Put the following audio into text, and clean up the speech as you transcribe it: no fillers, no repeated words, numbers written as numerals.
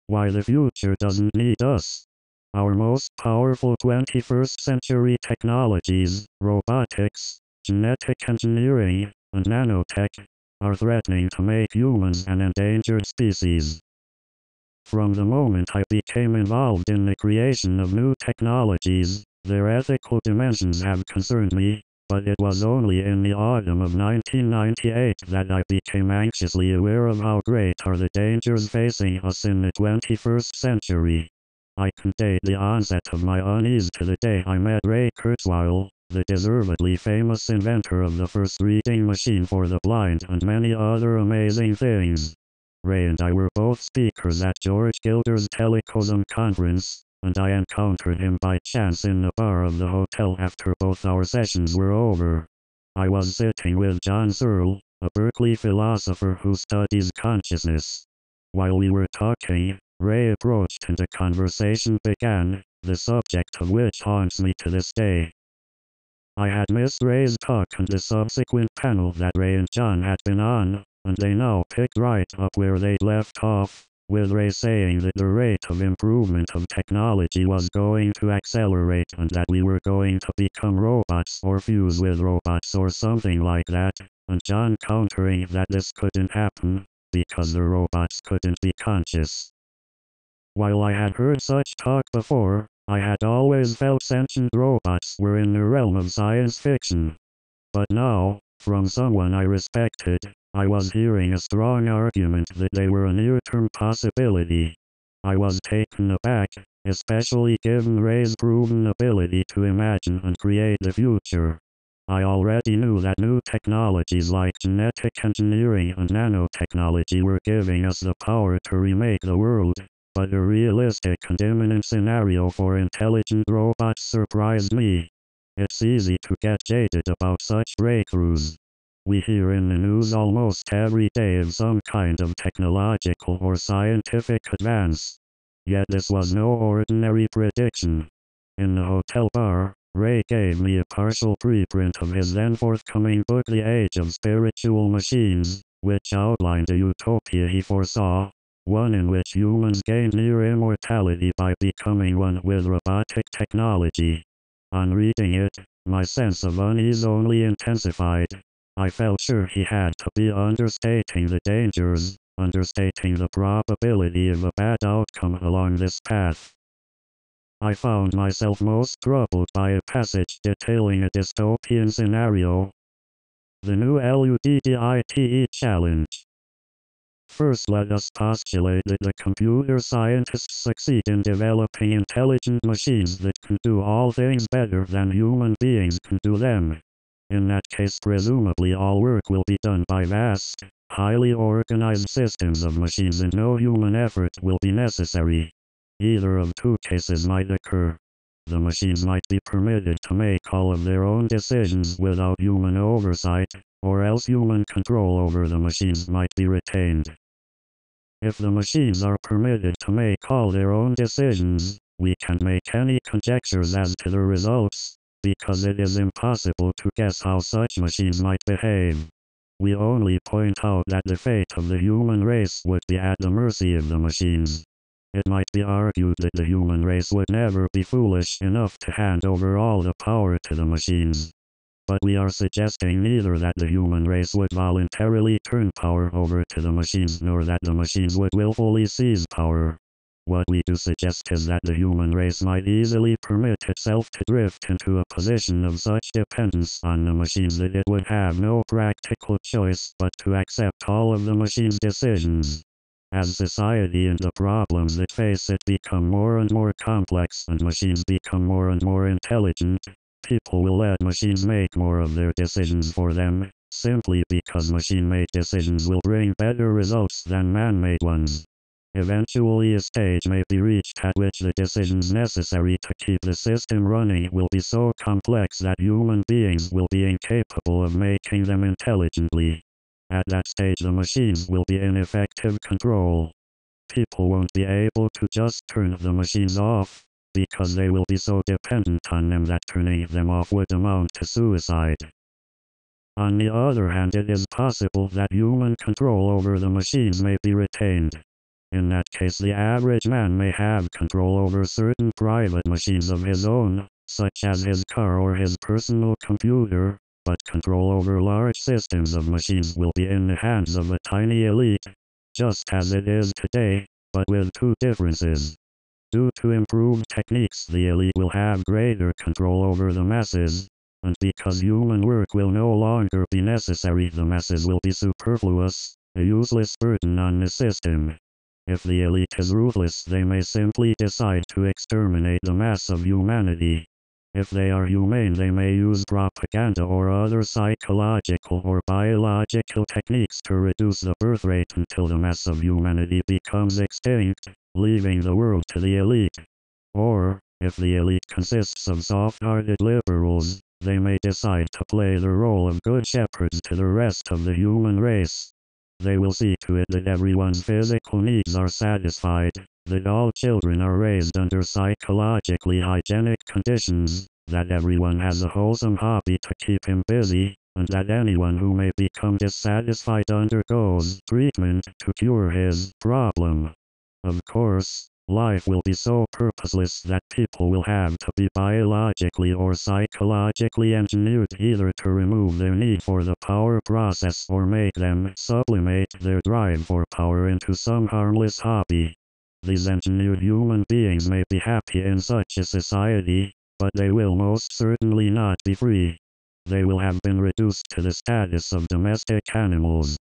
Why the future doesn't need us. Our most powerful 21st century technologies, robotics, genetic engineering, and nanotech, are threatening to make humans an endangered species. From the moment I became involved in the creation of new technologies, their ethical dimensions have concerned me, but it was only in the autumn of 1998 that I became anxiously aware of how great are the dangers facing us in the 21st century. I can date the onset of my unease to the day I met Ray Kurzweil, the deservedly famous inventor of the first reading machine for the blind and many other amazing things. Ray and I were both speakers at George Gilder's Telecosm conference, and I encountered him by chance in the bar of the hotel after both our sessions were over. I was sitting with John Searle, a Berkeley philosopher who studies consciousness. While we were talking, Ray approached and a conversation began, the subject of which haunts me to this day. I had missed Ray's talk and the subsequent panel that Ray and John had been on, and they now picked right up where they'd left off, with Ray saying that the rate of improvement of technology was going to accelerate and that we were going to become robots or fuse with robots or something like that, and John countering that this couldn't happen, because the robots couldn't be conscious. While I had heard such talk before, I had always felt sentient robots were in the realm of science fiction. But now, from someone I respected, I was hearing a strong argument that they were a near-term possibility. I was taken aback, especially given Ray's proven ability to imagine and create the future. I already knew that new technologies like genetic engineering and nanotechnology were giving us the power to remake the world, but a realistic and imminent scenario for intelligent robots surprised me. It's easy to get jaded about such breakthroughs. We hear in the news almost every day of some kind of technological or scientific advance. Yet this was no ordinary prediction. In the hotel bar, Ray gave me a partial preprint of his then forthcoming book The Age of Spiritual Machines, which outlined a utopia he foresaw, one in which humans gained near immortality by becoming one with robotic technology. On reading it, my sense of unease only intensified. I felt sure he had to be understating the dangers, understating the probability of a bad outcome along this path. I found myself most troubled by a passage detailing a dystopian scenario. The new LUDDITE challenge. First, let us postulate that the computer scientists succeed in developing intelligent machines that can do all things better than human beings can do them. In that case, presumably all work will be done by vast, highly organized systems of machines and no human effort will be necessary. Either of two cases might occur. The machines might be permitted to make all of their own decisions without human oversight, or else human control over the machines might be retained. If the machines are permitted to make all their own decisions, we can't make any conjectures as to the results, because it is impossible to guess how such machines might behave. We only point out that the fate of the human race would be at the mercy of the machines. It might be argued that the human race would never be foolish enough to hand over all the power to the machines. But we are suggesting neither that the human race would voluntarily turn power over to the machines nor that the machines would willfully seize power. What we do suggest is that the human race might easily permit itself to drift into a position of such dependence on the machines that it would have no practical choice but to accept all of the machines' decisions. As society and the problems that face it become more and more complex and machines become more and more intelligent, people will let machines make more of their decisions for them, simply because machine-made decisions will bring better results than man-made ones. Eventually a stage may be reached at which the decisions necessary to keep the system running will be so complex that human beings will be incapable of making them intelligently. At that stage the machines will be in effective control. People won't be able to just turn the machines off, because they will be so dependent on them that turning them off would amount to suicide. On the other hand, it is possible that human control over the machines may be retained. In that case, the average man may have control over certain private machines of his own, such as his car or his personal computer, but control over large systems of machines will be in the hands of a tiny elite, just as it is today, but with two differences. Due to improved techniques, the elite will have greater control over the masses, and because human work will no longer be necessary, the masses will be superfluous, a useless burden on the system. If the elite is ruthless, they may simply decide to exterminate the mass of humanity. If they are humane, they may use propaganda or other psychological or biological techniques to reduce the birth rate until the mass of humanity becomes extinct, leaving the world to the elite. Or, if the elite consists of soft-hearted liberals, they may decide to play the role of good shepherds to the rest of the human race. They will see to it that everyone's physical needs are satisfied, that all children are raised under psychologically hygienic conditions, that everyone has a wholesome hobby to keep him busy, and that anyone who may become dissatisfied undergoes treatment to cure his problem. Of course, life will be so purposeless that people will have to be biologically or psychologically engineered either to remove their need for the power process or make them sublimate their drive for power into some harmless hobby. These engineered human beings may be happy in such a society, but they will most certainly not be free. They will have been reduced to the status of domestic animals.